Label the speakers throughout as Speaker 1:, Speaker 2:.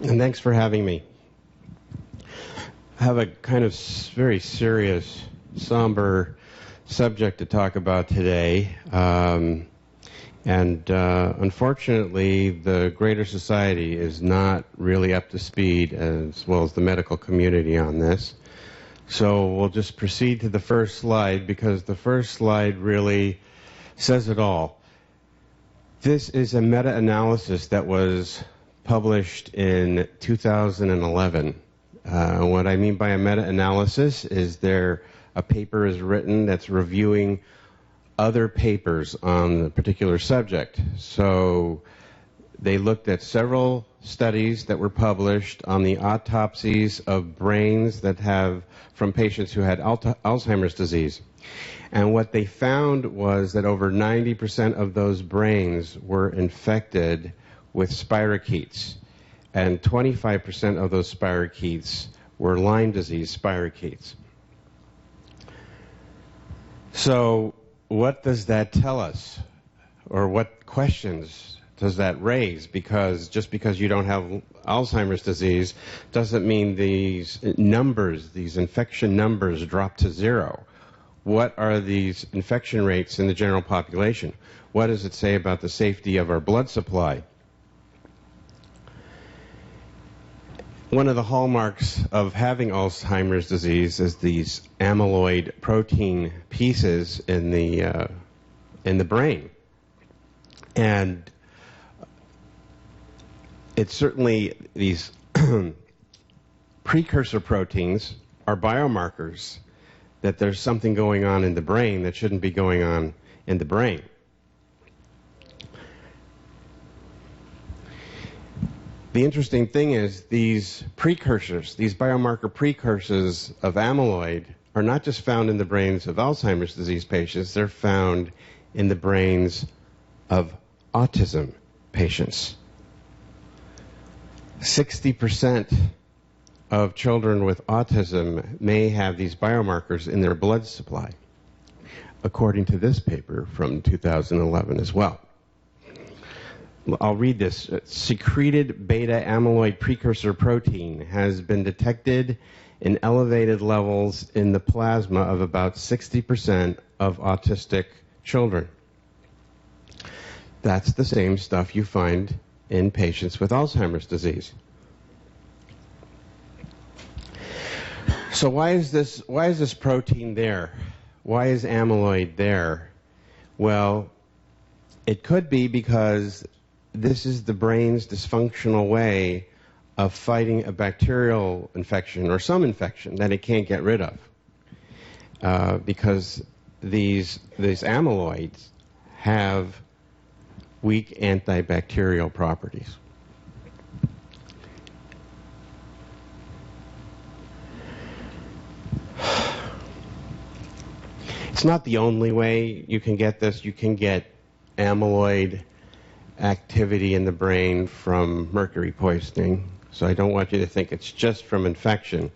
Speaker 1: and thanks for having me. I have a kind of very serious, somber subject to talk about today. Unfortunately, the greater society is not really up to speed, as well as the medical community, on this. So we'll just proceed to the first slide, because the first slide really says it all. This is a meta-analysis that was published in 2011. What I mean by a meta-analysis is a paper is written that's reviewing other papers on a particular subject. So they looked at several studies that were published on the autopsies of brains from patients who had Alzheimer's disease. And what they found was that over 90% of those brains were infected with spirochetes, and 25% of those spirochetes were Lyme disease spirochetes. So what does that tell us? Or what questions does that raise? Because just because you don't have Alzheimer's disease doesn't mean these infection numbers drop to zero. What are these infection rates in the general population? What does it say about the safety of our blood supply? One of the hallmarks of having Alzheimer's disease is these amyloid protein pieces in the brain. And it's certainly these precursor proteins are biomarkers that there's something going on in the brain that shouldn't be going on in the brain. The interesting thing is these precursors, these biomarker precursors of amyloid, are not just found in the brains of Alzheimer's disease patients, they're found in the brains of autism patients. 60% of children with autism may have these biomarkers in their blood supply, according to this paper from 2011 as well. I'll read this. Secreted beta amyloid precursor protein has been detected in elevated levels in the plasma of about 60% of autistic children. That's the same stuff you find in patients with Alzheimer's disease. So why is this protein there? Why is amyloid there? Well, it could be because this is the brain's dysfunctional way of fighting a bacterial infection or some infection that it can't get rid of. Because these amyloids have weak antibacterial properties. It's not the only way you can get this. You can get amyloid activity in the brain from mercury poisoning. So I don't want you to think it's just from infection.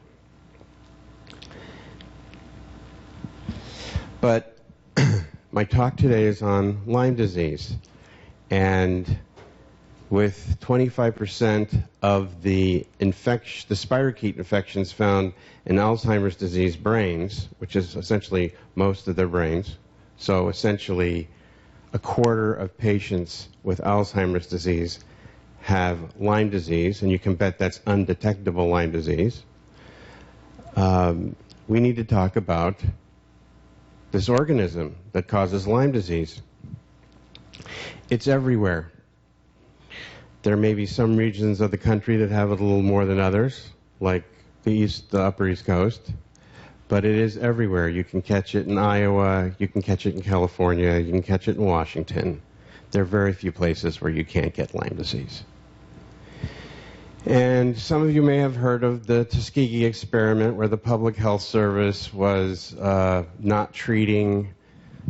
Speaker 1: But my talk today is on Lyme disease. And with 25% of the spirochete infections found in Alzheimer's disease brains, which is essentially most of their brains, so essentially a quarter of patients with Alzheimer's disease have Lyme disease, and you can bet that's undetectable Lyme disease. We need to talk about this organism that causes Lyme disease. It's everywhere. There may be some regions of the country that have it a little more than others, like the upper East Coast, but it is everywhere. You can catch it in Iowa, you can catch it in California, you can catch it in Washington. There are very few places where you can't get Lyme disease. And some of you may have heard of the Tuskegee experiment, where the Public Health Service was not treating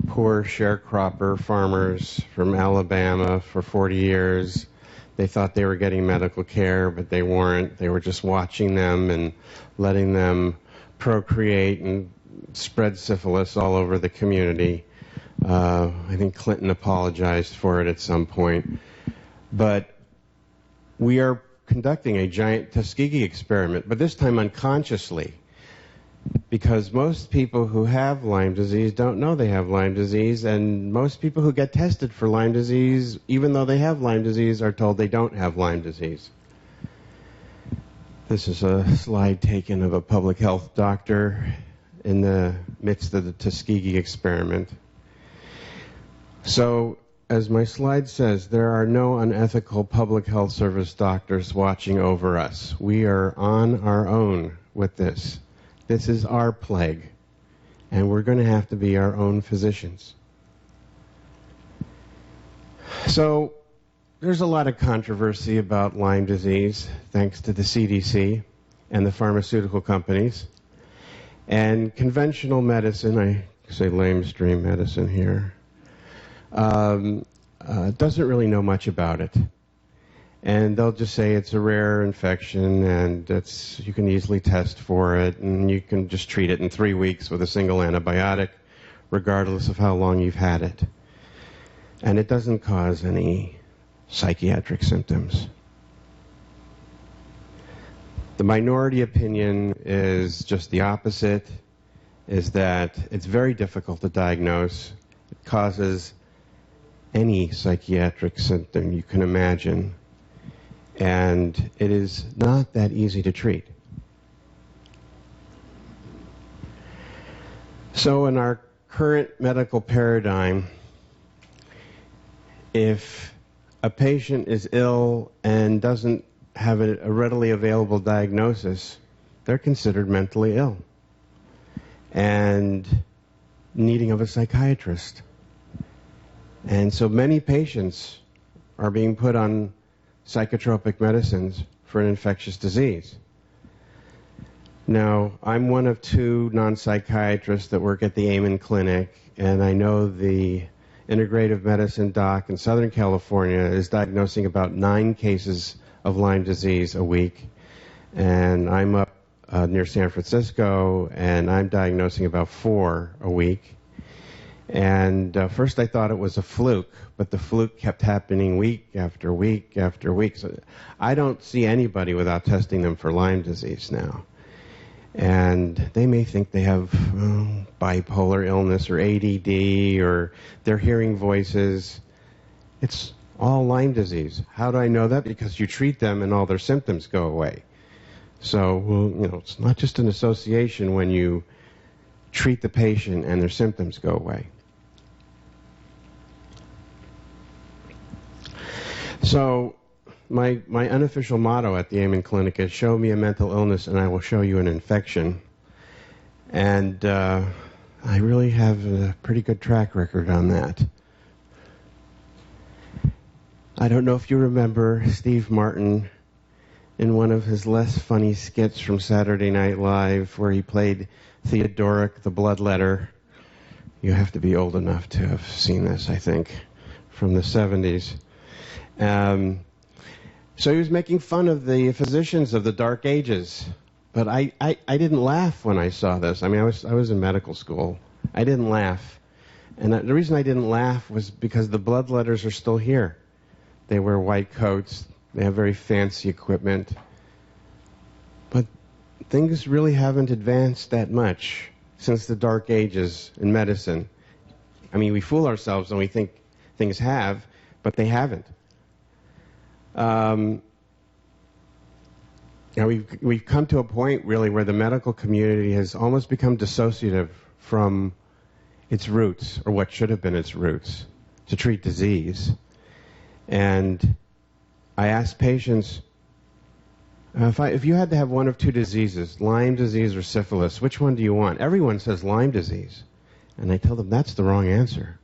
Speaker 1: poor sharecropper farmers from Alabama for 40 years. They thought they were getting medical care, but they weren't. They were just watching them and letting them procreate and spread syphilis all over the community. I think Clinton apologized for it at some point. But we are conducting a giant Tuskegee experiment, but this time unconsciously, because most people who have Lyme disease don't know they have Lyme disease, and most people who get tested for Lyme disease, even though they have Lyme disease, are told they don't have Lyme disease. This is a slide taken of a public health doctor in the midst of the Tuskegee experiment. So, as my slide says, there are no unethical public health service doctors watching over us. We are on our own with this. This is our plague, and we're going to have to be our own physicians. So, there's a lot of controversy about Lyme disease, thanks to the CDC and the pharmaceutical companies. And conventional medicine, I say lamestream medicine here, doesn't really know much about it. And they'll just say it's a rare infection and you can easily test for it and you can just treat it in 3 weeks with a single antibiotic, regardless of how long you've had it. And it doesn't cause any psychiatric symptoms. The minority opinion is just the opposite, is that it's very difficult to diagnose. It causes any psychiatric symptom you can imagine, and it is not that easy to treat. So in our current medical paradigm, if a patient is ill and doesn't have a readily available diagnosis, they're considered mentally ill and needing of a psychiatrist. And so many patients are being put on psychotropic medicines for an infectious disease. Now, I'm one of 2 non-psychiatrists that work at the Amen Clinic, and I know the integrative medicine doc in Southern California is diagnosing about 9 cases of Lyme disease a week. And I'm up near San Francisco, and I'm diagnosing about 4 a week. And first I thought it was a fluke, but the fluke kept happening week after week after week. So I don't see anybody without testing them for Lyme disease now. And they may think they have bipolar illness or ADD or they're hearing voices. It's all Lyme disease. How do I know that? Because you treat them and all their symptoms go away. So, well, it's not just an association when you treat the patient and their symptoms go away. So, my unofficial motto at the Amen Clinic is show me a mental illness and I will show you an infection. And I really have a pretty good track record on that. I don't know if you remember Steve Martin in one of his less funny skits from Saturday Night Live where he played Theodoric the Bloodletter. You have to be old enough to have seen this, I think, from the 70s. So he was making fun of the physicians of the Dark Ages. But I didn't laugh when I saw this. I mean, I was in medical school. I didn't laugh. And the reason I didn't laugh was because the bloodletters are still here. They wear white coats. They have very fancy equipment. But things really haven't advanced that much since the Dark Ages in medicine. I mean, we fool ourselves and we think things have, but they haven't. We've come to a point, really, where the medical community has almost become dissociative from its roots, or what should have been its roots, to treat disease. And I ask patients, if you had to have one of 2 diseases, Lyme disease or syphilis, which one do you want? Everyone says Lyme disease. And I tell them that's the wrong answer.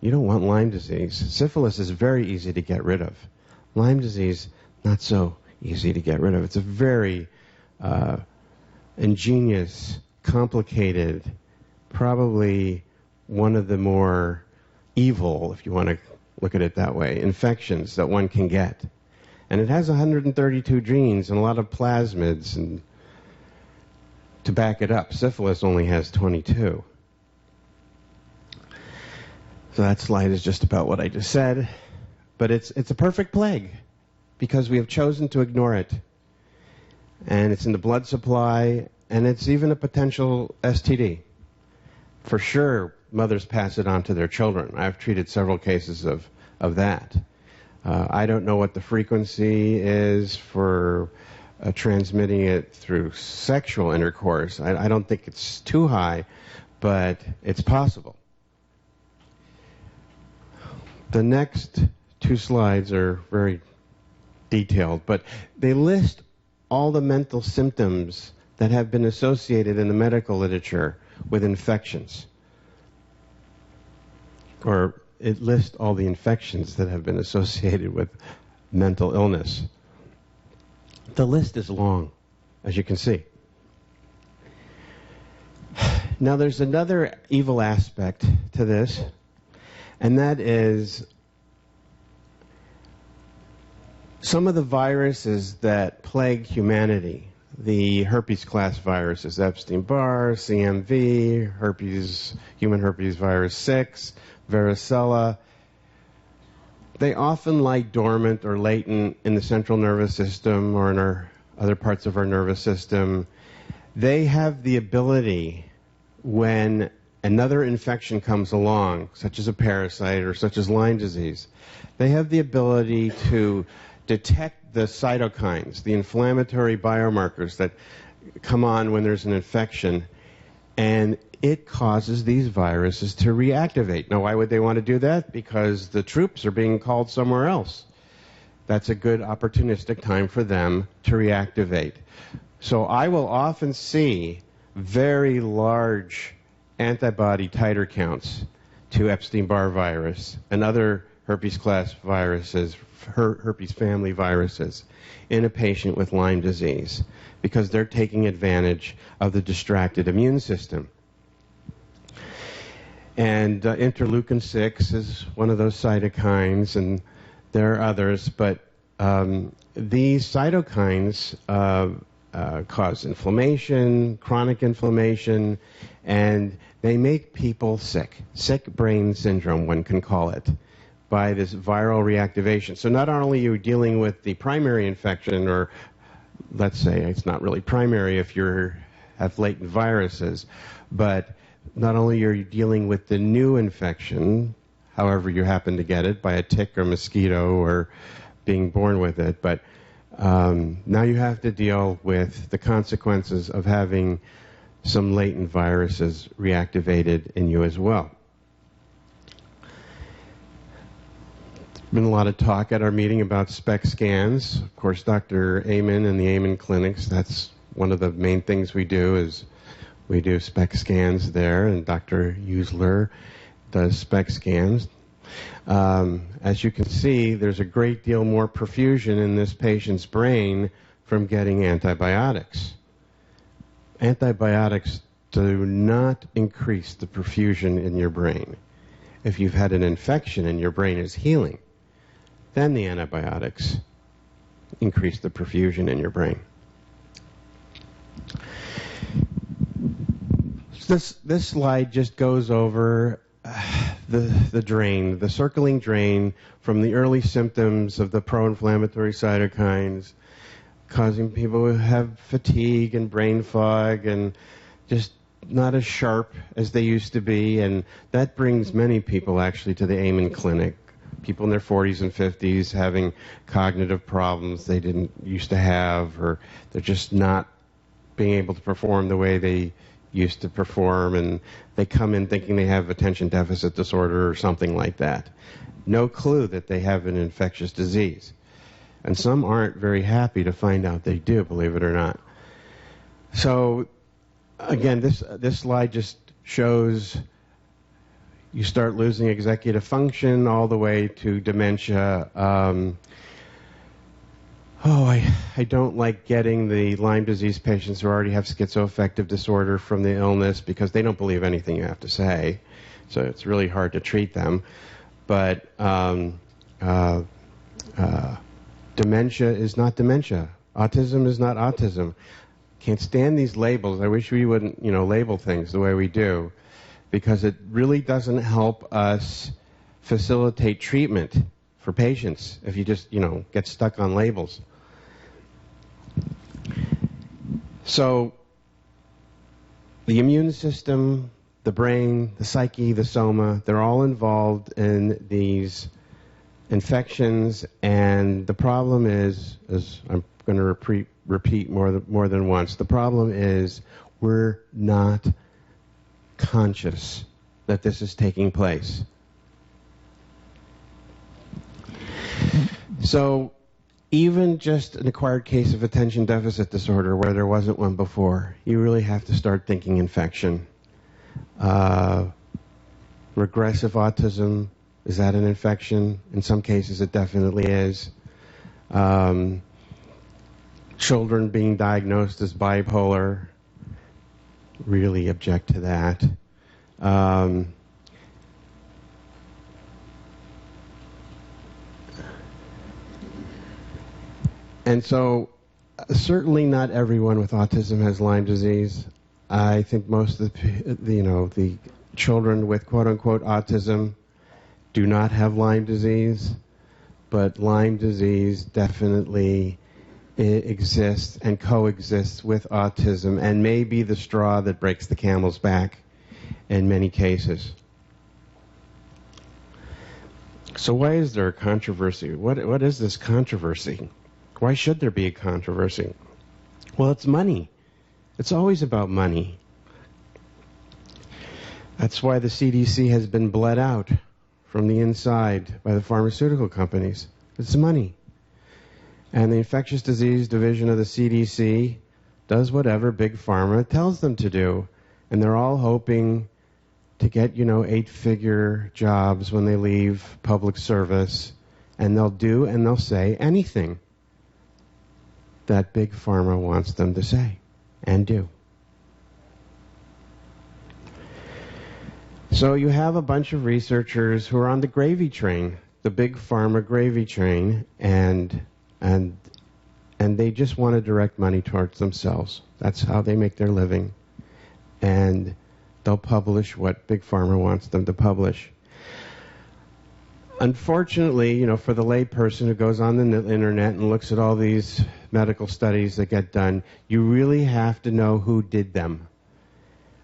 Speaker 1: You don't want Lyme disease. Syphilis is very easy to get rid of. Lyme disease, not so easy to get rid of. It's a very ingenious, complicated, probably one of the more evil, if you want to look at it that way, infections that one can get. And it has 132 genes and a lot of plasmids and to back it up. Syphilis only has 22. So that slide is just about what I just said. But it's a perfect plague. because we have chosen to ignore it. And it's in the blood supply, and it's even a potential STD. For sure, mothers pass it on to their children. I've treated several cases of that. I don't know what the frequency is for transmitting it through sexual intercourse. I don't think it's too high, but it's possible. The next two slides are very detailed, but they list all the mental symptoms that have been associated in the medical literature with infections. Or it lists all the infections that have been associated with mental illness. The list is long, as you can see. Now there's another evil aspect to this, and that is some of the viruses that plague humanity, the herpes class viruses, Epstein-Barr, CMV, human herpes virus 6, varicella, they often lie dormant or latent in the central nervous system or in our other parts of our nervous system. They have the ability, when another infection comes along, such as a parasite or such as Lyme disease, they have the ability to detect the cytokines, the inflammatory biomarkers that come on when there's an infection, and it causes these viruses to reactivate. Now, why would they want to do that? Because the troops are being called somewhere else. That's a good opportunistic time for them to reactivate. So I will often see very large antibody titer counts to Epstein-Barr virus and other herpes class viruses, herpes family viruses, in a patient with Lyme disease, because they're taking advantage of the distracted immune system. And interleukin-6 is one of those cytokines, and there are others, but these cytokines cause inflammation, chronic inflammation, and they make people sick. Sick brain syndrome, one can call it, by this viral reactivation. So not only are you dealing with the primary infection, or let's say it's not really primary if you have latent viruses, but not only are you dealing with the new infection, however you happen to get it, by a tick or mosquito or being born with it, but now you have to deal with the consequences of having some latent viruses reactivated in you as well. There's been a lot of talk at our meeting about SPECT scans. Of course, Dr. Amen and the Amen clinics, that's one of the main things we do, is we do SPECT scans there, and Dr. Usler does SPECT scans. As you can see, there's a great deal more perfusion in this patient's brain from getting antibiotics. Antibiotics do not increase the perfusion in your brain. If you've had an infection and your brain is healing, then the antibiotics increase the perfusion in your brain. This slide just goes over the drain, the circling drain from the early symptoms of the pro-inflammatory cytokines, causing people to have fatigue and brain fog and just not as sharp as they used to be. And that brings many people actually to the Amen Clinic. People in their 40s and 50s having cognitive problems they didn't used to have, or they're just not being able to perform the way they used to perform, and they come in thinking they have attention deficit disorder or something like that. No clue that they have an infectious disease. And some aren't very happy to find out they do, believe it or not. So, again, this slide just shows you start losing executive function all the way to dementia. I don't like getting the Lyme disease patients who already have schizoaffective disorder from the illness, because they don't believe anything you have to say. So it's really hard to treat them. But dementia is not dementia. Autism is not autism. Can't stand these labels. I wish we wouldn't, label things the way we do, because it really doesn't help us facilitate treatment for patients if you just, get stuck on labels. So the immune system, the brain, the psyche, the soma, they're all involved in these infections, and the problem is, as I'm going to repeat more than once, the problem is we're not conscious that this is taking place. So even just an acquired case of attention deficit disorder where there wasn't one before, you really have to start thinking infection. Regressive autism, is that an infection? In some cases it definitely is. Children being diagnosed as bipolar, really object to that. And so, certainly not everyone with autism has Lyme disease. I think most of the children with quote-unquote autism do not have Lyme disease, but Lyme disease definitely exists and coexists with autism and may be the straw that breaks the camel's back in many cases. So why is there a controversy? What is this controversy? Why should there be a controversy? Well, it's money. It's always about money. That's why the CDC has been bled out from the inside by the pharmaceutical companies. It's money. And the infectious disease division of the CDC does whatever Big Pharma tells them to do. And they're all hoping to get, 8-figure jobs when they leave public service. And they'll do and they'll say anything that Big Pharma wants them to say and do. So you have a bunch of researchers who are on the gravy train, the Big Pharma gravy train, and they just want to direct money towards themselves. That's how they make their living. And they'll publish what Big Pharma wants them to publish. Unfortunately, for the layperson who goes on the internet and looks at all these medical studies that get done, you really have to know who did them.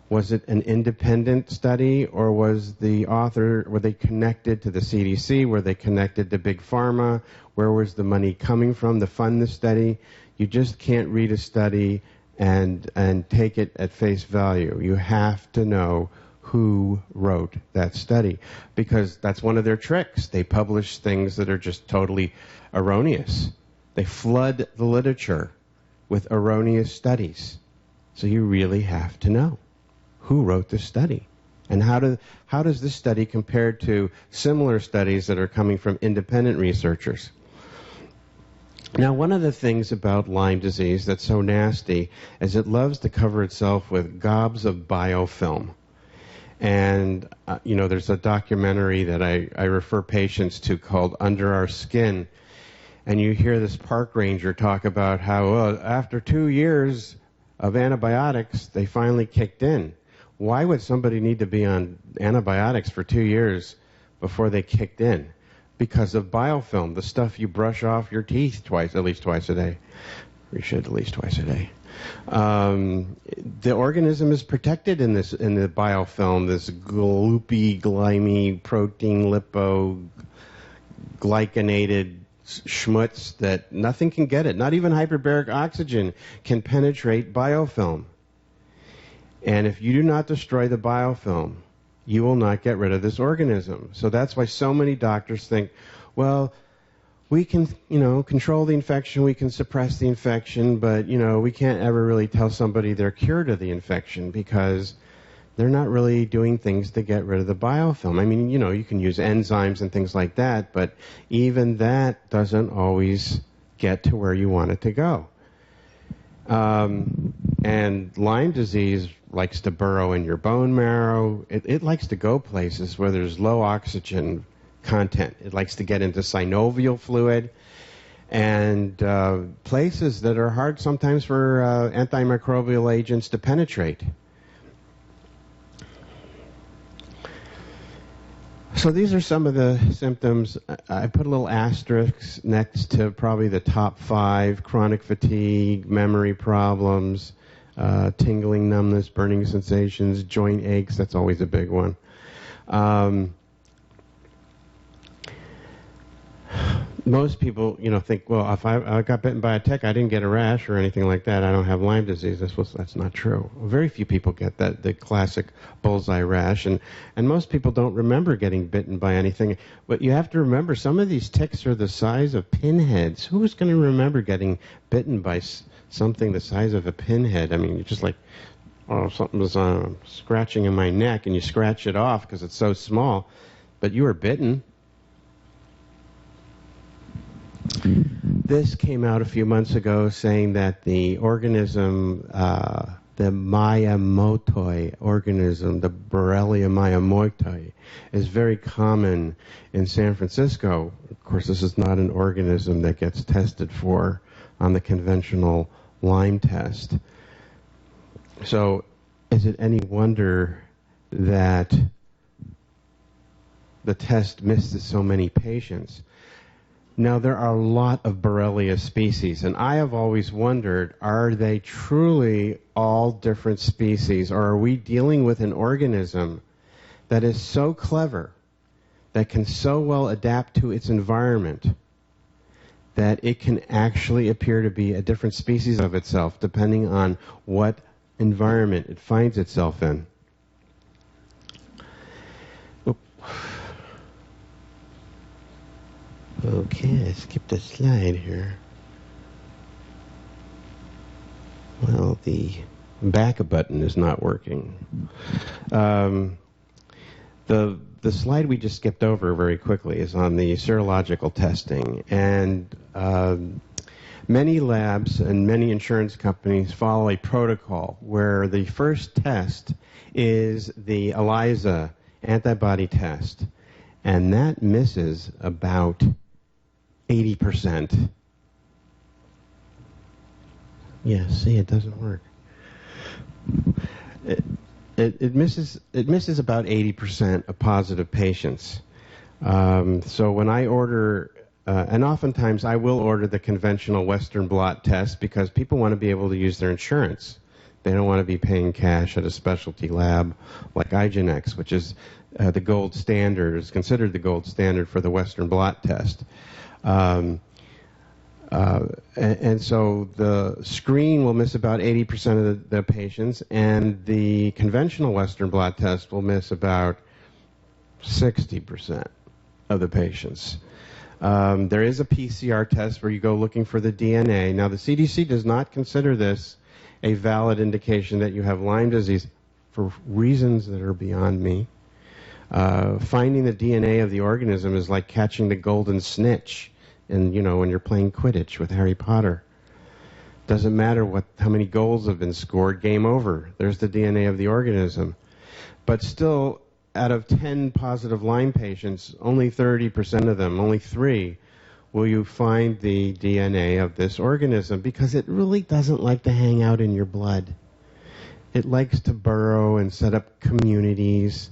Speaker 1: Was it an independent study, or was the author, were they connected to the CDC? Were they connected to Big Pharma? Where was the money coming from to fund the study? You just can't read a study and take it at face value. You have to know who wrote that study, because that's one of their tricks. They publish things that are just totally erroneous. They flood the literature with erroneous studies. So you really have to know who wrote this study, and how does this study compare to similar studies that are coming from independent researchers. Now, one of the things about Lyme disease that's so nasty is it loves to cover itself with gobs of biofilm. And, there's a documentary that I refer patients to called Under Our Skin. And you hear this park ranger talk about how, after 2 years of antibiotics, they finally kicked in. Why would somebody need to be on antibiotics for 2 years before they kicked in? Because of biofilm, the stuff you brush off your teeth at least twice a day. You should at least twice a day. The organism is protected in the biofilm, this gloopy, grimy protein lipoglycanated schmutz that nothing can get it. Not even hyperbaric oxygen can penetrate biofilm. And if you do not destroy the biofilm, you will not get rid of this organism. So that's why so many doctors think, well, we can, control the infection, we can suppress the infection, but, we can't ever really tell somebody they're cured of the infection because they're not really doing things to get rid of the biofilm. I mean, you can use enzymes and things like that, but even that doesn't always get to where you want it to go. And Lyme disease likes to burrow in your bone marrow. It likes to go places where there's low oxygen content. It likes to get into synovial fluid and places that are hard sometimes for antimicrobial agents to penetrate. So these are some of the symptoms. I put a little asterisk next to probably the top 5: chronic fatigue, memory problems, tingling, numbness, burning sensations, joint aches. That's always a big one. Most people, think, well, if I got bitten by a tick, I didn't get a rash or anything like that. I don't have Lyme disease. That's not true. Very few people get that, the classic bullseye rash, and most people don't remember getting bitten by anything. But you have to remember, some of these ticks are the size of pinheads. Who is going to remember getting bitten by something the size of a pinhead? I mean, you're just like, oh, something's scratching in my neck, and you scratch it off because it's so small. But you were bitten. This came out a few months ago saying that the organism, the Miyamotoi organism, the Borrelia miyamotoi, is very common in San Francisco. Of course, this is not an organism that gets tested for on the conventional Lyme test. So is it any wonder that the test misses so many patients? Now, there are a lot of Borrelia species, and I have always wondered, are they truly all different species, or are we dealing with an organism that is so clever, that can so well adapt to its environment, that it can actually appear to be a different species of itself, depending on what environment it finds itself in? Okay, I skipped a slide here. Well, the back button is not working. The slide we just skipped over very quickly is on the serological testing, and many labs and many insurance companies follow a protocol where the first test is the ELISA antibody test, and that misses about 80%. Yeah, see, it doesn't work. It misses about 80% of positive patients. So when I order, and oftentimes I will order the conventional Western blot test because people want to be able to use their insurance. They don't want to be paying cash at a specialty lab like IGeneX, which is the gold standard, is considered the gold standard for the Western blot test. And so the screen will miss about 80% of the patients, and the conventional Western blot test will miss about 60% of the patients. There is a PCR test where you go looking for the DNA. Now, the CDC does not consider this a valid indication that you have Lyme disease for reasons that are beyond me. Finding the DNA of the organism is like catching the golden snitch. And, when you're playing Quidditch with Harry Potter. Doesn't matter how many goals have been scored, game over. There's the DNA of the organism. But still, out of 10 positive Lyme patients, only 30% of them, only 3, will you find the DNA of this organism, because it really doesn't like to hang out in your blood. It likes to burrow and set up communities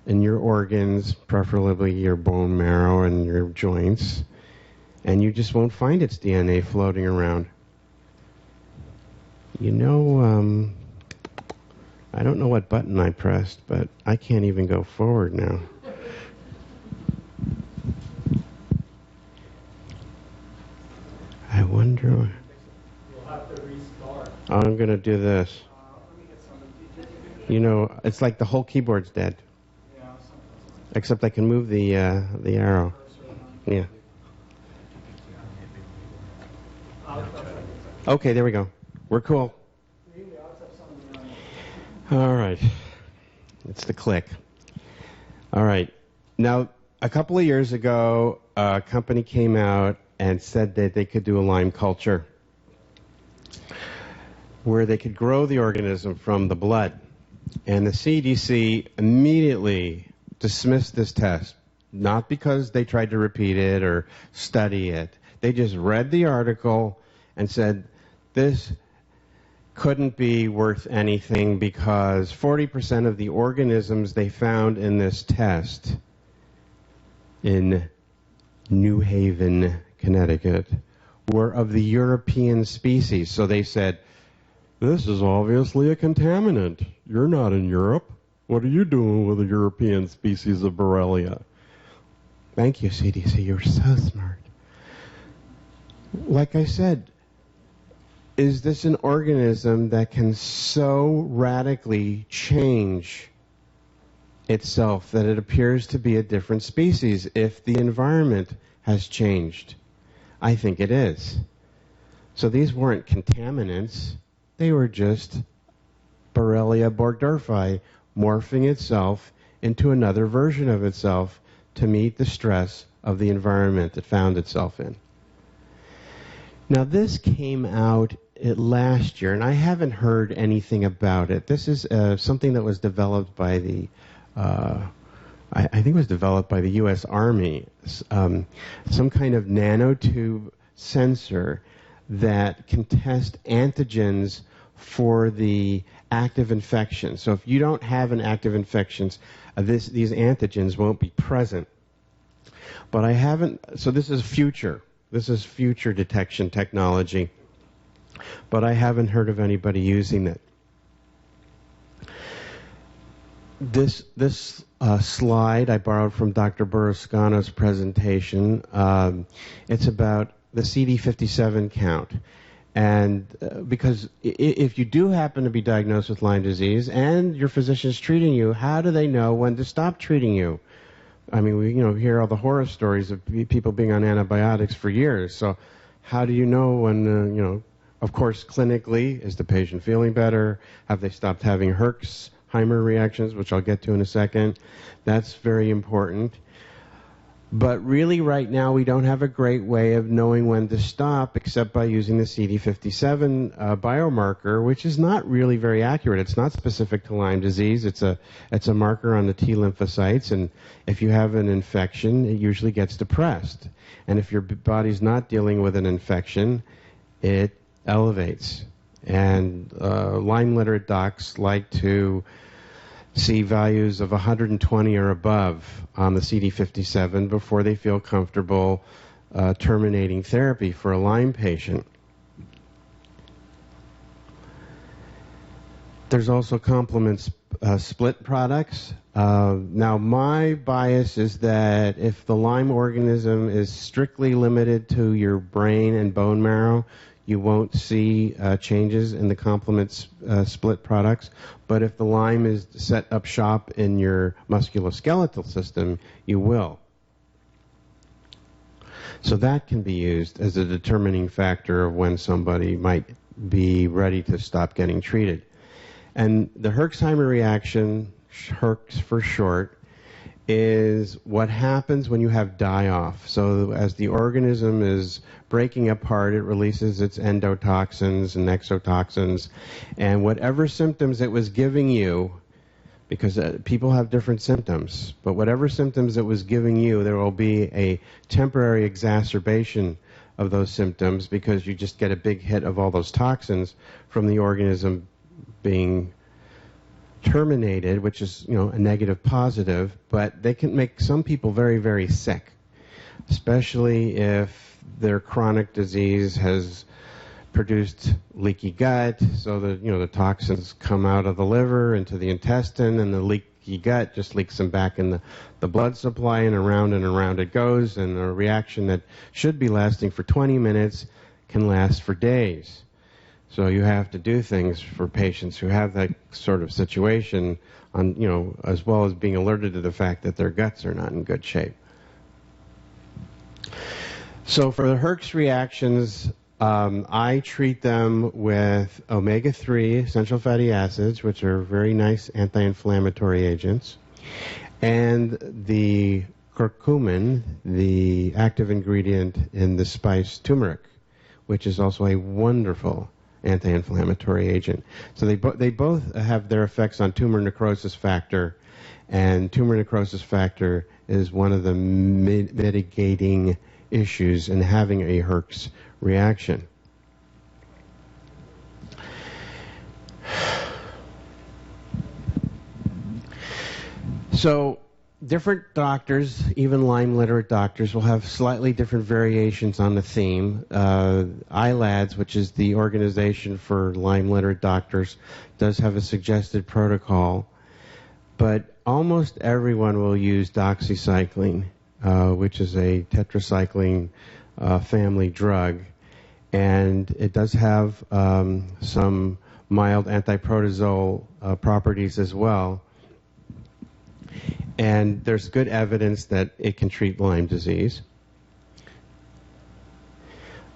Speaker 1: in your organs, preferably your bone marrow and your joints. And you just won't find its DNA floating around. I don't know what button I pressed, but I can't even go forward now. I wonder.
Speaker 2: You'll have to restart.
Speaker 1: I'm going to do this. It's like the whole keyboard's dead.
Speaker 2: Yeah,
Speaker 1: Except I can move the arrow. Yeah. Okay, there we go. We're cool. All right. It's the click. All right. Now, a couple of years ago, a company came out and said that they could do a Lyme culture where they could grow the organism from the blood. And the CDC immediately dismissed this test, not because they tried to repeat it or study it. They just read the article and said, this couldn't be worth anything because 40% of the organisms they found in this test in New Haven, Connecticut, were of the European species. So they said, this is obviously a contaminant. You're not in Europe. What are you doing with a European species of Borrelia? Thank you, CDC. You're so smart. Like I said, is this an organism that can so radically change itself that it appears to be a different species if the environment has changed? I think it is. So these weren't contaminants. They were just Borrelia burgdorferi morphing itself into another version of itself to meet the stress of the environment it found itself in. Now this came out last year, and I haven't heard anything about it. This is something that was developed by the I think it was developed by the U.S. Army, some kind of nanotube sensor that can test antigens for the active infection. So if you don't have an active infection, these antigens won't be present. But I haven't, so this is future detection technology, but I haven't heard of anybody using it. This slide I borrowed from Dr. Burrascano's presentation. It's about the CD57 count. And because if you do happen to be diagnosed with Lyme disease and your physician's treating you, how do they know when to stop treating you? I mean, we hear all the horror stories of people being on antibiotics for years. So how do you know when, of course, clinically, is the patient feeling better? Have they stopped having Herxheimer reactions, which I'll get to in a second? That's very important. But really, right now, we don't have a great way of knowing when to stop except by using the CD57 biomarker, which is not really very accurate. It's not specific to Lyme disease. It's a marker on the T lymphocytes, and if you have an infection, it usually gets depressed. And if your body's not dealing with an infection, it elevates. And Lyme-literate docs like to see values of 120 or above on the CD57 before they feel comfortable terminating therapy for a Lyme patient. There's also complement split products. Now, my bias is that if the Lyme organism is strictly limited to your brain and bone marrow, you won't see changes in the complement split products. But if the Lyme is set up shop in your musculoskeletal system, you will. So that can be used as a determining factor of when somebody might be ready to stop getting treated. And the Herxheimer reaction, Herx for short, is what happens when you have die-off. So as the organism is breaking apart, it releases its endotoxins and exotoxins, and whatever symptoms it was giving you, because people have different symptoms, but whatever symptoms it was giving you, there will be a temporary exacerbation of those symptoms because you just get a big hit of all those toxins from the organism being terminated, which is, a negative positive, but they can make some people very, very sick, especially if their chronic disease has produced leaky gut, so that, the toxins come out of the liver into the intestine, and the leaky gut just leaks them back in the blood supply, and around it goes, and a reaction that should be lasting for 20 minutes can last for days. So you have to do things for patients who have that sort of situation, as well as being alerted to the fact that their guts are not in good shape. So for the Herx reactions, I treat them with omega-3 essential fatty acids, which are very nice anti-inflammatory agents, and the curcumin, the active ingredient in the spice turmeric, which is also a wonderful anti-inflammatory agent. So they both have their effects on tumor necrosis factor, and tumor necrosis factor is one of the mitigating issues in having a Herx reaction. So different doctors, even Lyme literate doctors, will have slightly different variations on the theme. ILADS, which is the organization for Lyme literate doctors, does have a suggested protocol, but almost everyone will use doxycycline, which is a tetracycline family drug, and it does have some mild antiprotozoal properties as well. And there's good evidence that it can treat Lyme disease.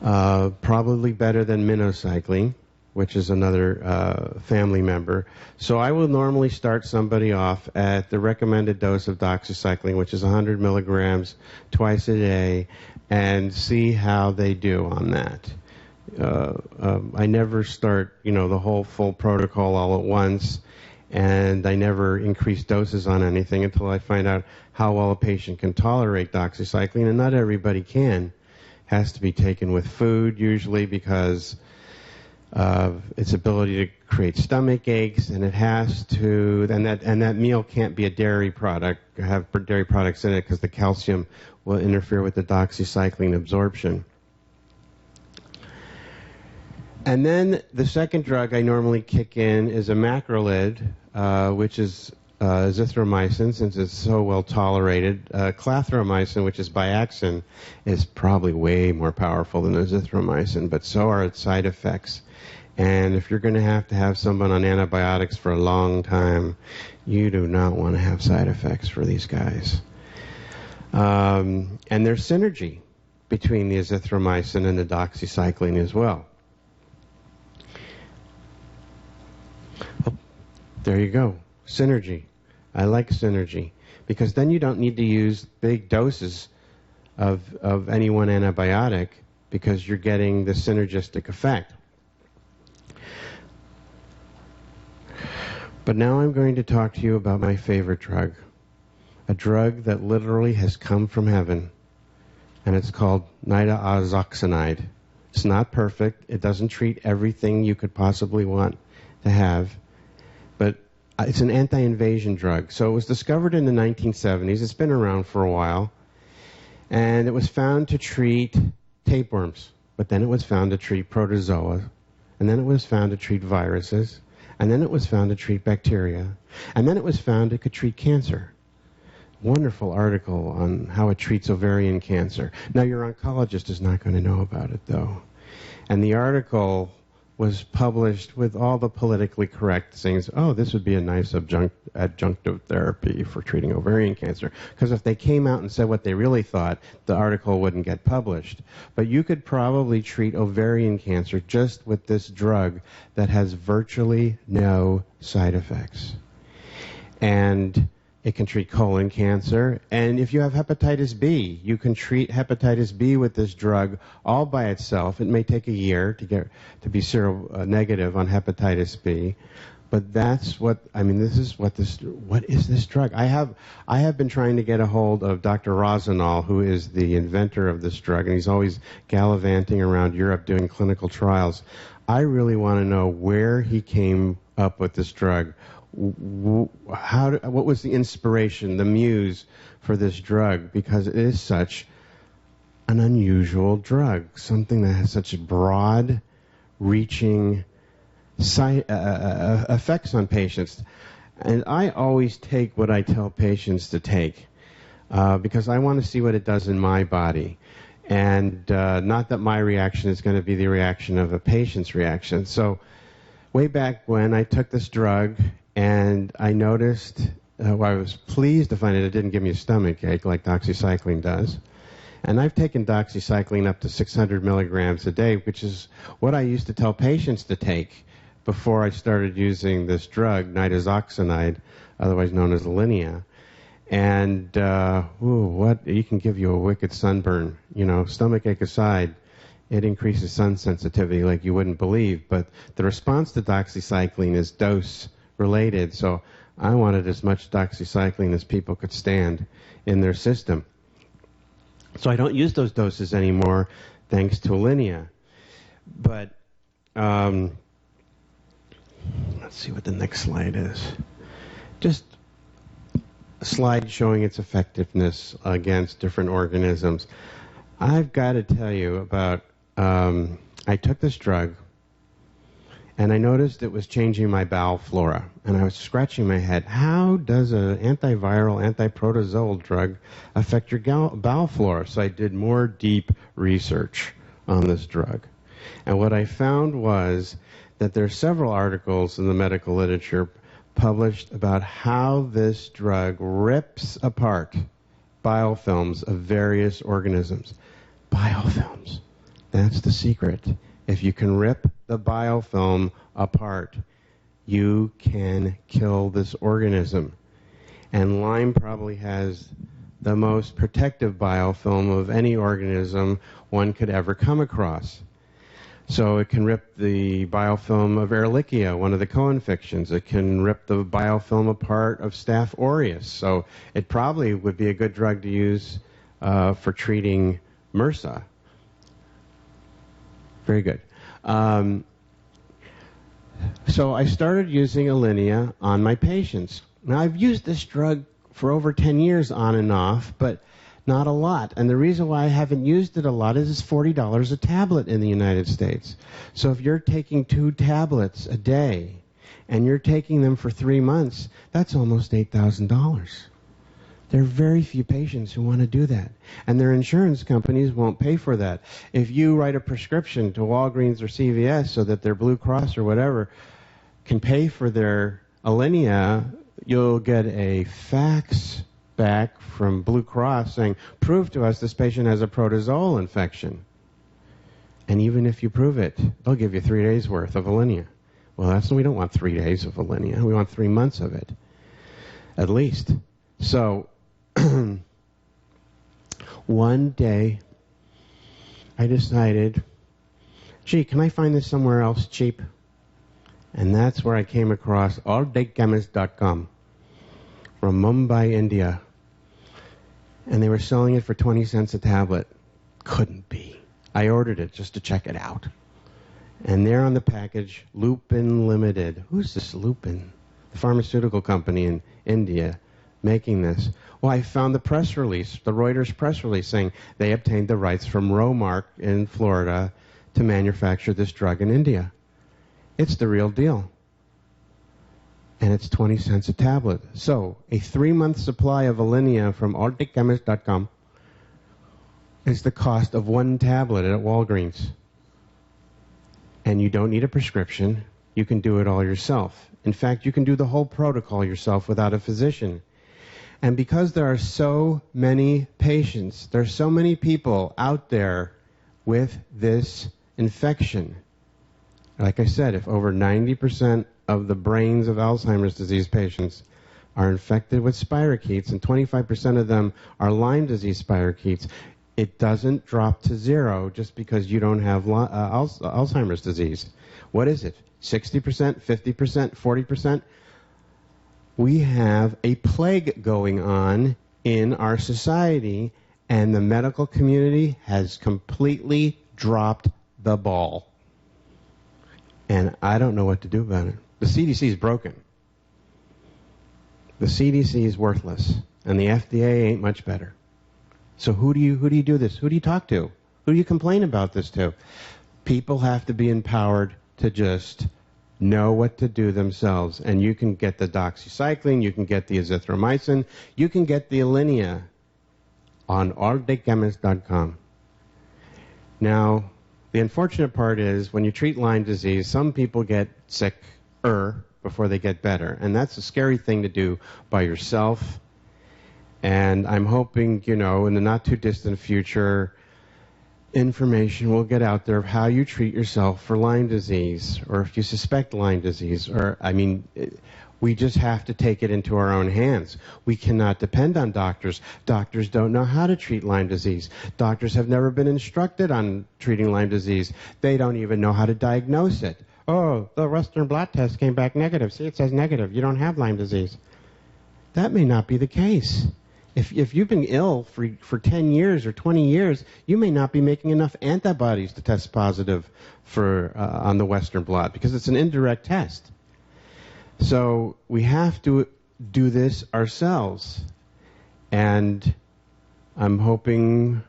Speaker 1: Probably better than minocycline, which is another family member. So I will normally start somebody off at the recommended dose of doxycycline, which is 100 milligrams twice a day, and see how they do on that. I never start, the whole full protocol all at once, and I never increase doses on anything until I find out how well a patient can tolerate doxycycline, and not everybody can. Has to be taken with food usually because of its ability to create stomach aches, and it has to, and that meal can't be a dairy product, have dairy products in it, because the calcium will interfere with the doxycycline absorption. And then the second drug I normally kick in is a macrolide, which is azithromycin, since it's so well tolerated. Clathromycin, which is Biaxin, is probably way more powerful than azithromycin, but so are its side effects. And if you're going to have someone on antibiotics for a long time, you do not want to have side effects for these guys. And there's synergy between the azithromycin and the doxycycline as well. Oh, there you go. Synergy. I like synergy because then you don't need to use big doses of any one antibiotic because you're getting the synergistic effect. But now I'm going to talk to you about my favorite drug, a drug that literally has come from heaven, and it's called nitazoxanide. It's not perfect. It doesn't treat everything you could possibly want to have, but it's an anti-invasion drug. So it was discovered in the 1970s. It's been around for a while, and it was found to treat tapeworms, but then it was found to treat protozoa, and then it was found to treat viruses, and then it was found to treat bacteria, and then it was found it could treat cancer. Wonderful article on how it treats ovarian cancer. Now, your oncologist is not going to know about it, though. And the article was published with all the politically correct things. Oh, this would be a nice adjunctive therapy for treating ovarian cancer. Because if they came out and said what they really thought, the article wouldn't get published. But you could probably treat ovarian cancer just with this drug that has virtually no side effects. And it can treat colon cancer. And if you have hepatitis B, you can treat hepatitis B with this drug all by itself. It may take a year to be seronegative on hepatitis B. But that's what is this drug? I have been trying to get a hold of Dr. Rosenall, who is the inventor of this drug, and he's always gallivanting around Europe doing clinical trials. I really want to know where he came up with this drug. What was the inspiration, the muse for this drug? Because it is such an unusual drug, something that has such broad reaching effects on patients. And I always take what I tell patients to take because I want to see what it does in my body. And not that my reaction is going to be the reaction of a patient's reaction. So way back when I took this drug, and I noticed, I was pleased to find it didn't give me a stomach ache like doxycycline does. And I've taken doxycycline up to 600 milligrams a day, which is what I used to tell patients to take before I started using this drug, nitazoxanide, otherwise known as Alinea. And, it can give you a wicked sunburn. Stomach ache aside, it increases sun sensitivity like you wouldn't believe. But the response to doxycycline is dose related, so I wanted as much doxycycline as people could stand in their system. So I don't use those doses anymore, thanks to Alinea. But let's see what the next slide is. Just slide showing its effectiveness against different organisms. I've got to tell you about, I took this drug, and I noticed it was changing my bowel flora. And I was scratching my head. How does an antiviral, antiprotozoal drug affect your bowel flora? So I did more deep research on this drug. And what I found was that there are several articles in the medical literature published about how this drug rips apart biofilms of various organisms. Biofilms. That's the secret. If you can rip the biofilm apart, you can kill this organism. And Lyme probably has the most protective biofilm of any organism one could ever come across. So it can rip the biofilm of Ehrlichia, one of the co-infections. It can rip the biofilm apart of Staph aureus. So it probably would be a good drug to use for treating MRSA. Very good. So I started using Alinea on my patients. Now, I've used this drug for over 10 years on and off, but not a lot. And the reason why I haven't used it a lot is it's $40 a tablet in the United States. So if you're taking 2 tablets a day and you're taking them for 3 months, that's almost $8,000. There are very few patients who want to do that. And their insurance companies won't pay for that. If you write a prescription to Walgreens or CVS so that their Blue Cross or whatever can pay for their Alinea, you'll get a fax back from Blue Cross saying, prove to us this patient has a protozoal infection. And even if you prove it, they'll give you 3 days worth of Alinea. Well, we don't want 3 days of Alinea. We want 3 months of it, at least. So one day I decided, gee, can I find this somewhere else cheap? And that's where I came across alldaychemist.com from Mumbai, India. And they were selling it for 20 cents a tablet. Couldn't be. I ordered it just to check it out. And there on the package, Lupin Limited. Who's this Lupin? The pharmaceutical company in India making this. Well, I found the press release, the Reuters press release, saying they obtained the rights from Romark in Florida to manufacture this drug in India. It's the real deal. And it's 20 cents a tablet. So, a 3-month supply of Alinea from alldaychemist.com is the cost of 1 tablet at Walgreens. And you don't need a prescription. You can do it all yourself. In fact, you can do the whole protocol yourself without a physician. And because there are so many patients, there are so many people out there with this infection. Like I said, if over 90% of the brains of Alzheimer's disease patients are infected with spirochetes and 25% of them are Lyme disease spirochetes, it doesn't drop to 0 just because you don't have Alzheimer's disease. What is it? 60%, 50%, 40%? We have a plague going on in our society, and the medical community has completely dropped the ball. And I don't know what to do about it. The CDC is broken. The CDC is worthless, and the FDA ain't much better. So who do you do this? Who do you talk to? Who do you complain about this to? People have to be empowered to just know what to do themselves. And you can get the doxycycline, you can get the azithromycin, you can get the Alinea on alldaychemist.com. Now, the unfortunate part is when you treat Lyme disease, some people get sicker before they get better. And that's a scary thing to do by yourself. And I'm hoping, in the not too distant future, information will get out there of how you treat yourself for Lyme disease, or if you suspect Lyme disease, we just have to take it into our own hands. We cannot depend on doctors. Doctors don't know how to treat Lyme disease. Doctors have never been instructed on treating Lyme disease. They don't even know how to diagnose it. Oh, the Western blot test came back negative. See, it says negative. You don't have Lyme disease. That may not be the case. If you've been ill for 10 years or 20 years, you may not be making enough antibodies to test positive for on the Western blot because it's an indirect test. So we have to do this ourselves. And I'm hoping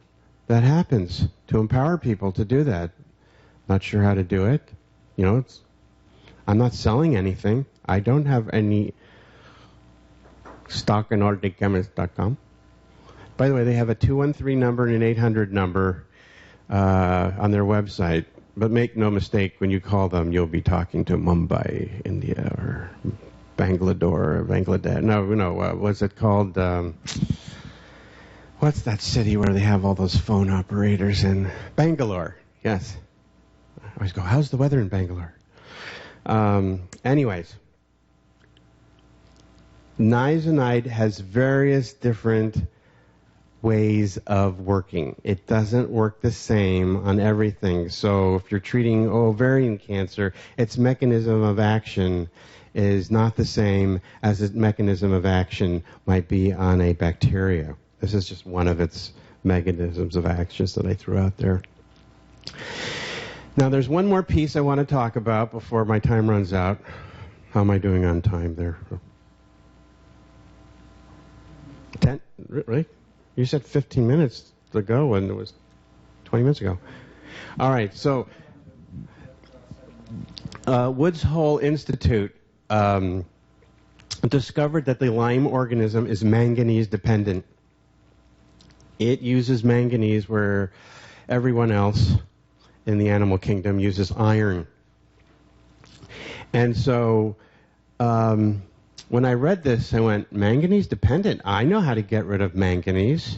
Speaker 1: that happens, to empower people to do that. Not sure how to do it. You know, I'm not selling anything. I don't have any stock in ArdicChemist.com. By the way, they have a 213 number and an 800 number on their website. But make no mistake, when you call them, you'll be talking to Mumbai, India, or Bangladesh, or Bangladesh. No, what's it called? What's that city where they have all those phone operators in? Bangalore, yes. I always go, how's the weather in Bangalore? Anyways, niacinamide has various different ways of working. It doesn't work the same on everything. So if you're treating ovarian cancer, its mechanism of action is not the same as its mechanism of action might be on a bacteria. This is just one of its mechanisms of actions that I threw out there. Now there's one more piece I want to talk about before my time runs out. How am I doing on time there? 10? Really? You said 15 minutes to go, and it was 20 minutes ago. All right, so Woods Hole Institute discovered that the Lyme organism is manganese dependent. It uses manganese where everyone else in the animal kingdom uses iron. And so when I read this, I went, manganese dependent? I know how to get rid of manganese.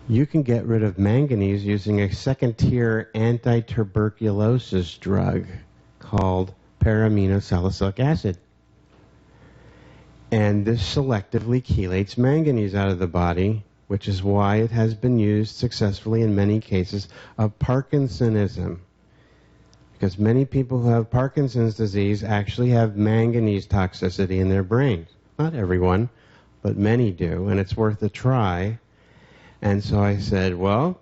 Speaker 1: You can get rid of manganese using a second-tier anti-tuberculosis drug called para-aminosalicylic acid. And this selectively chelates manganese out of the body, which is why it has been used successfully in many cases of Parkinsonism. Because many people who have Parkinson's disease actually have manganese toxicity in their brains. Not everyone, but many do, and it's worth a try. And so I said, well,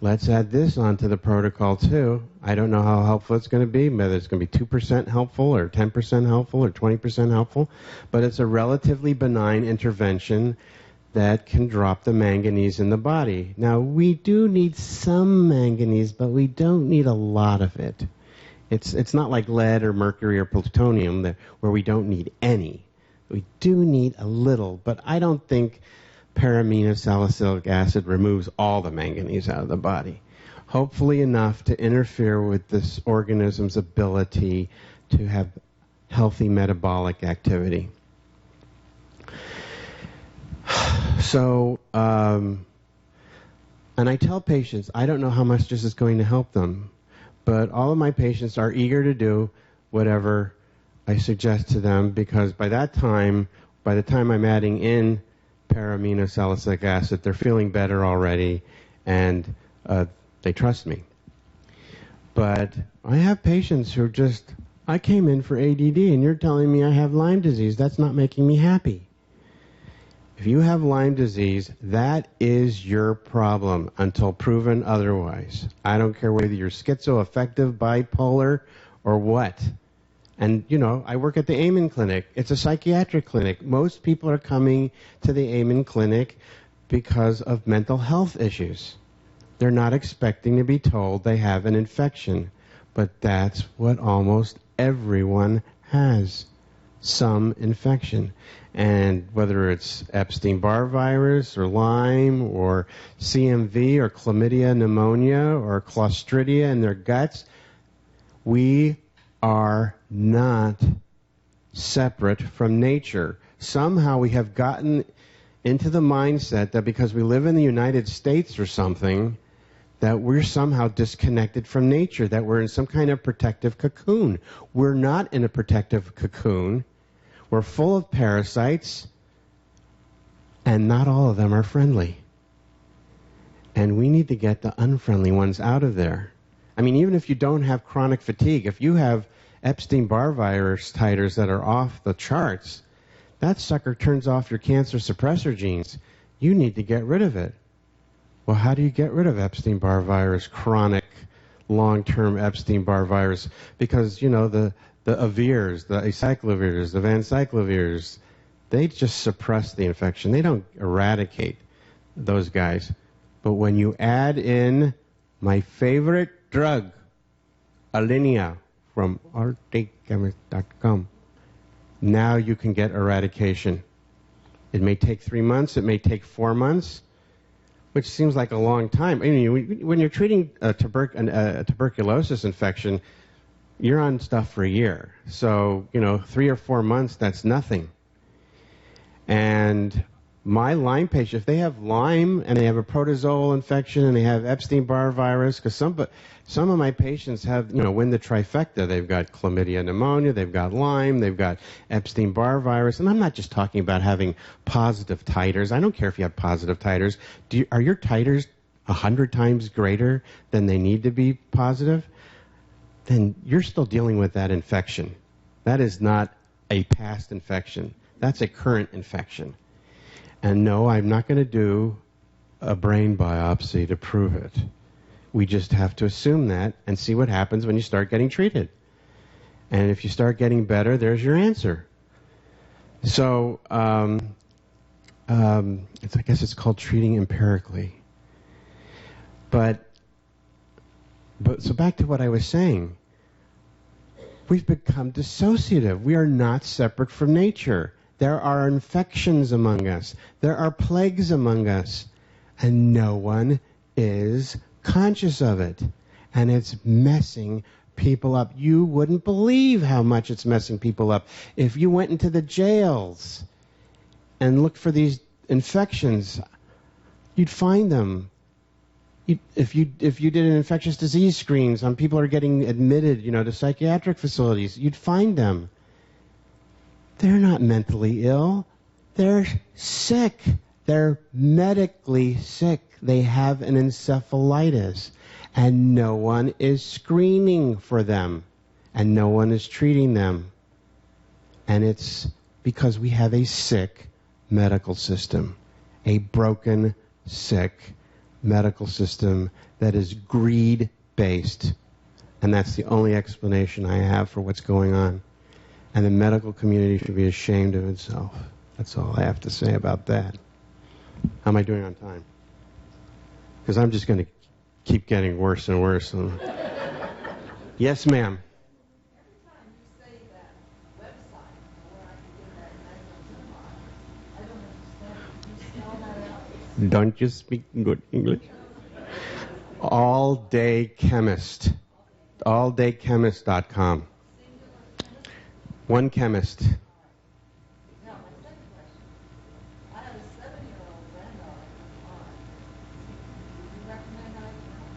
Speaker 1: let's add this onto the protocol too. I don't know how helpful it's going to be, whether it's going to be 2% helpful or 10% helpful or 20% helpful, but it's a relatively benign intervention that can drop the manganese in the body. Now, we do need some manganese, but we don't need a lot of it. It's not like lead or mercury or plutonium where we don't need any. We do need a little, but I don't think para-aminosalicylic acid removes all the manganese out of the body. Hopefully enough to interfere with this organism's ability to have healthy metabolic activity. So, and I tell patients, I don't know how much this is going to help them, but all of my patients are eager to do whatever I suggest to them, because by the time I'm adding in para-aminosalicylic acid, they're feeling better already, and they trust me. But I have patients who are just, I came in for ADD, and you're telling me I have Lyme disease. That's not making me happy. If you have Lyme disease, that is your problem until proven otherwise. I don't care whether you're schizoaffective, bipolar, or what. And, you know, I work at the Amen Clinic. It's a psychiatric clinic. Most people are coming to the Amen Clinic because of mental health issues. They're not expecting to be told they have an infection. But that's what almost everyone has. Some infection. And whether it's Epstein-Barr virus or Lyme or CMV or chlamydia pneumonia or Clostridia in their guts, we are not separate from nature. Somehow we have gotten into the mindset that because we live in the United States or something, that we're somehow disconnected from nature, that we're in some kind of protective cocoon. We're not in a protective cocoon. We're full of parasites, and not all of them are friendly. And we need to get the unfriendly ones out of there. I mean, even if you don't have chronic fatigue, if you have Epstein-Barr virus titers that are off the charts, that sucker turns off your cancer suppressor genes. You need to get rid of it. Well, how do you get rid of Epstein-Barr virus, chronic, long-term Epstein-Barr virus? Because, you know, the avirs, the acyclovirs, the vanciclovirs, they just suppress the infection. They don't eradicate those guys. But when you add in my favorite drug, Alinea from artechemist.com, now you can get eradication. It may take 3 months, it may take 4 months, which seems like a long time. I mean, when you're treating a tuberculosis infection, you're on stuff for a year. So, 3 or 4 months, that's nothing. And my Lyme patient, if they have Lyme and they have a protozoal infection and they have Epstein-Barr virus, because some of my patients have, win the trifecta. They've got chlamydia pneumonia, they've got Lyme, they've got Epstein-Barr virus. And I'm not just talking about having positive titers. I don't care if you have positive titers. Are your titers 100 times greater than they need to be positive? Then you're still dealing with that infection. That is not a past infection. That's a current infection. And no, I'm not going to do a brain biopsy to prove it. We just have to assume that and see what happens when you start getting treated. And if you start getting better, there's your answer. So, I guess it's called treating empirically. But so back to what I was saying. We've become dissociative. We are not separate from nature. There are infections among us. There are plagues among us. And no one is conscious of it. And it's messing people up. You wouldn't believe how much it's messing people up. If you went into the jails and looked for these infections, you'd find them. If you did an infectious disease screens on people who are getting admitted, to psychiatric facilities, you'd find them. They're not mentally ill. They're sick. They're medically sick. They have an encephalitis. And no one is screening for them. And no one is treating them. And it's because we have a sick medical system. A broken, sick medical system that is greed-based. And that's the only explanation I have for what's going on. And the medical community should be ashamed of itself. That's all I have to say about that. How am I doing on time? Because I'm just going to keep getting worse and worse. Yes, ma'am. Don't you speak good English? All Day Chemist. Alldaychemist.com. One chemist.
Speaker 3: Now, my second question. I have a 7-year-old granddaughter who's 5. Do you recommend I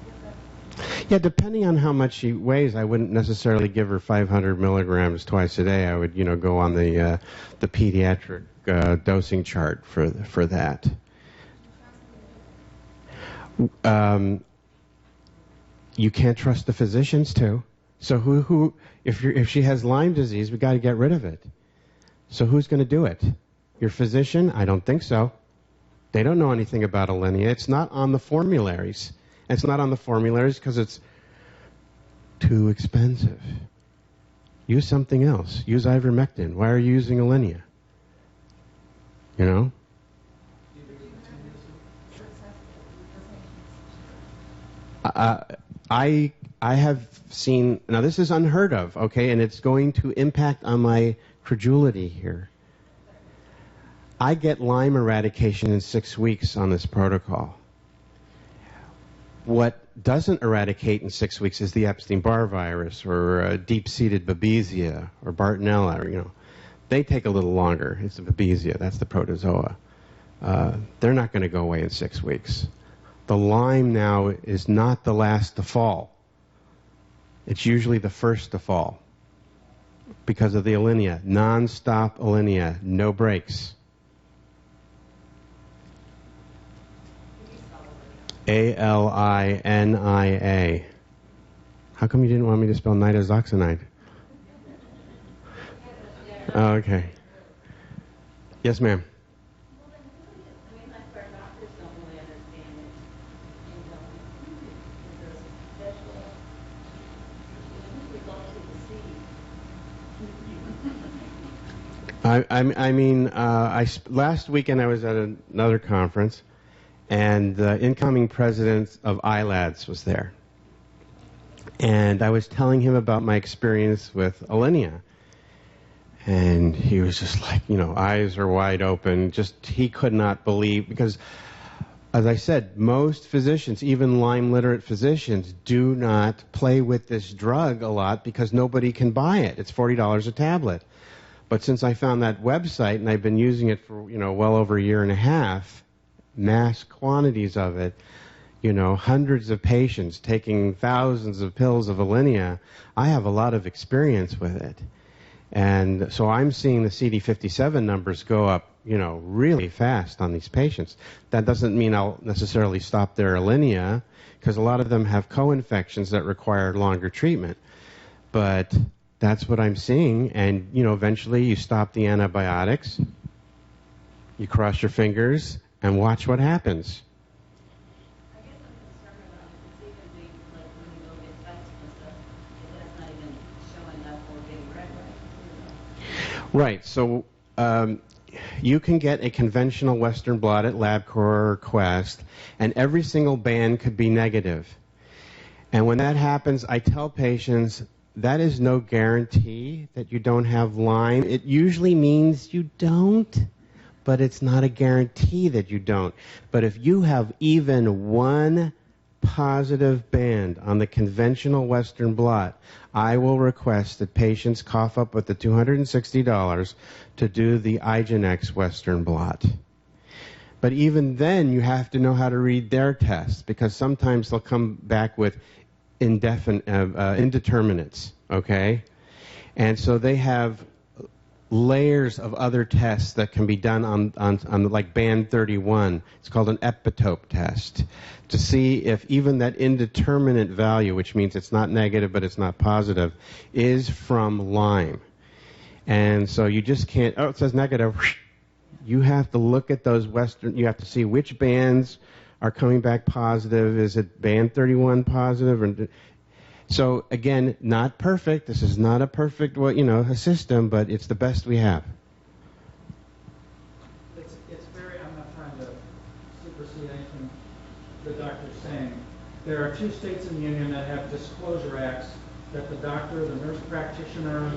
Speaker 3: give that?
Speaker 1: Yeah, depending on how much she weighs, I wouldn't necessarily give her 500 milligrams twice a day. I would, go on the pediatric dosing chart for that. You can't trust the physicians too. So if she has Lyme disease, we got to get rid of it. So who's going to do it? Your physician? I don't think so. They don't know anything about Alinea. It's not on the formularies. It's not on the formularies because it's too expensive. Use something else. Use ivermectin. Why are you using Alinea? I have seen, now this is unheard of, okay, and it's going to impact on my credulity here. I get Lyme eradication in 6 weeks on this protocol. What doesn't eradicate in 6 weeks is the Epstein-Barr virus or deep-seated Babesia or Bartonella. They take a little longer. It's the Babesia. That's the protozoa. They're not going to go away in 6 weeks. The Lyme now is not the last to fall. It's usually the first to fall because of the Alinea. Non-stop Alinea. No breaks. Alinea. How come you didn't want me to spell nitazoxanide? Oh, okay. Yes, ma'am. Last weekend I was at another conference, and the incoming president of ILADS was there. And I was telling him about my experience with Alinea. And he was just like, eyes are wide open. Just, he could not believe, because, as I said, most physicians, even Lyme-literate physicians, do not play with this drug a lot because nobody can buy it. It's $40 a tablet. But since I found that website, and I've been using it for, well over a year and a half, mass quantities of it, hundreds of patients taking thousands of pills of Alinea, I have a lot of experience with it. And so I'm seeing the CD57 numbers go up, really fast on these patients. That doesn't mean I'll necessarily stop their Alinea, because a lot of them have co-infections that require longer treatment. But that's what I'm seeing. And, eventually you stop the antibiotics, you cross your fingers, and watch what happens.
Speaker 3: I guess I'm concerned about it. It's even being, like, when you go get tested and stuff, that's not even showing up or getting red, right?
Speaker 1: Right. So you can get a conventional Western blot at LabCorp or Quest, and every single band could be negative. And when that happens, I tell patients, that is no guarantee that you don't have Lyme. It usually means you don't, but it's not a guarantee that you don't. But if you have even one positive band on the conventional Western blot, I will request that patients cough up with the $260 to do the IGeneX Western blot. But even then, you have to know how to read their tests, because sometimes they'll come back with indeterminates, okay? And so they have layers of other tests that can be done on like band 31. It's called an epitope test, to see if even that indeterminate value, which means it's not negative but it's not positive, is from Lyme. And so you just can't, it says negative. You have to look at those you have to see which bands are coming back positive. Is it band 31 positive? So again, not perfect. This is not a perfect, a system, but it's the best we have.
Speaker 2: It's very, I'm not trying to supersede anything the doctor's saying. There are 2 states in the Union that have disclosure acts that the doctor, the nurse practitioner,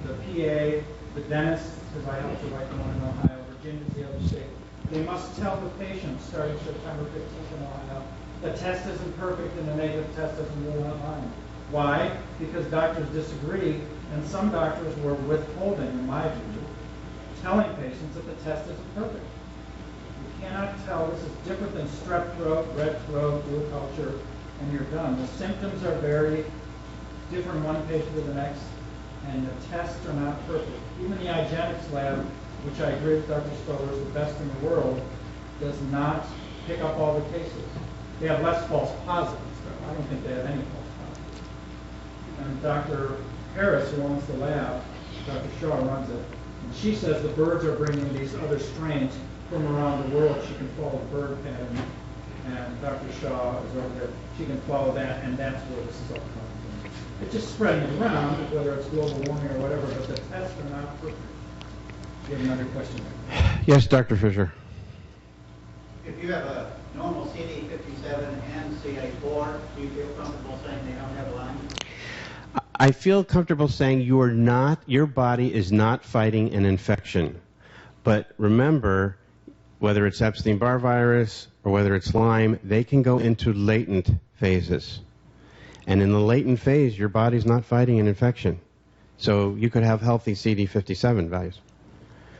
Speaker 2: the PA, the dentist, because I helped to write the one in Ohio, Virginia's the other state, they must tell the patient starting September 15th in Ohio, the test isn't perfect and the negative test doesn't rule out Lyme. Why? Because doctors disagree, and some doctors were withholding, in my view, telling patients that the test isn't perfect. You cannot tell. This is different than strep throat, red throat, blue culture, and you're done. The symptoms are very different one patient to the next, and the tests are not perfect. Even the IGeneX lab, which I agree with Dr. Stoller is the best in the world, does not pick up all the cases. They have less false positives, though. I don't think they have any false positives. And Dr. Harris, who owns the lab, Dr. Shaw runs it, and she says the birds are bringing these other strains from around the world. She can follow the bird pattern, and Dr. Shaw is over there. She can follow that, and that's where this is all coming from. It's just spreading it around, whether it's global warming or whatever, but the tests are not perfect. You have another question?
Speaker 1: Yes, Dr. Fisher.
Speaker 4: If you have a normal CD57 and CA4, do you feel comfortable saying they don't have Lyme?
Speaker 1: I feel comfortable saying your body is not fighting an infection. But remember, whether it's Epstein-Barr virus or whether it's Lyme, they can go into latent phases. And in the latent phase, your body's not fighting an infection. So you could have healthy CD57 values.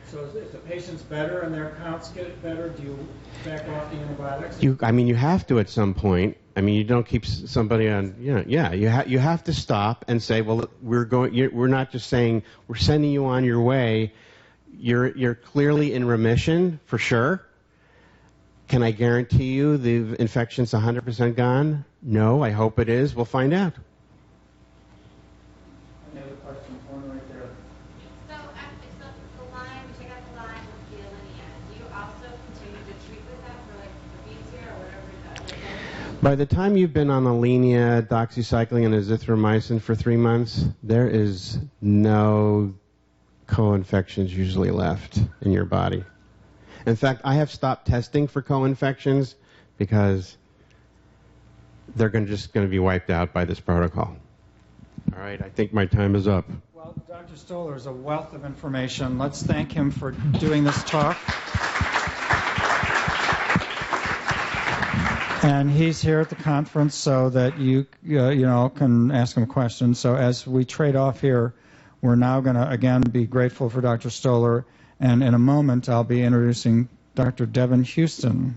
Speaker 2: So if the patient's better and their counts get better, do you back off the antibiotics?
Speaker 1: You have to at some point. You don't keep somebody on. You have to stop and say, well, we're not just saying we're sending you on your way. You're clearly in remission for sure. Can I guarantee you the infection's 100% gone? No, I hope it is. We'll find out.
Speaker 2: Another question, one right there.
Speaker 5: So, except the Lyme, check out the Lyme with the Alinea. Do you also continue to treat with that for like the BCR or whatever that?
Speaker 1: By the time you've been on Alinea, doxycycline, and azithromycin for 3 months, there is no co-infections usually left in your body. In fact, I have stopped testing for co-infections because they're just going to be wiped out by this protocol. All right, I think my time is up.
Speaker 2: Well, Dr. Stoller is a wealth of information. Let's thank him for doing this talk. And he's here at the conference so that you can ask him questions. So as we trade off here, we're now going to, again, be grateful for Dr. Stoller. And in a moment, I'll be introducing Dr. Devin Houston.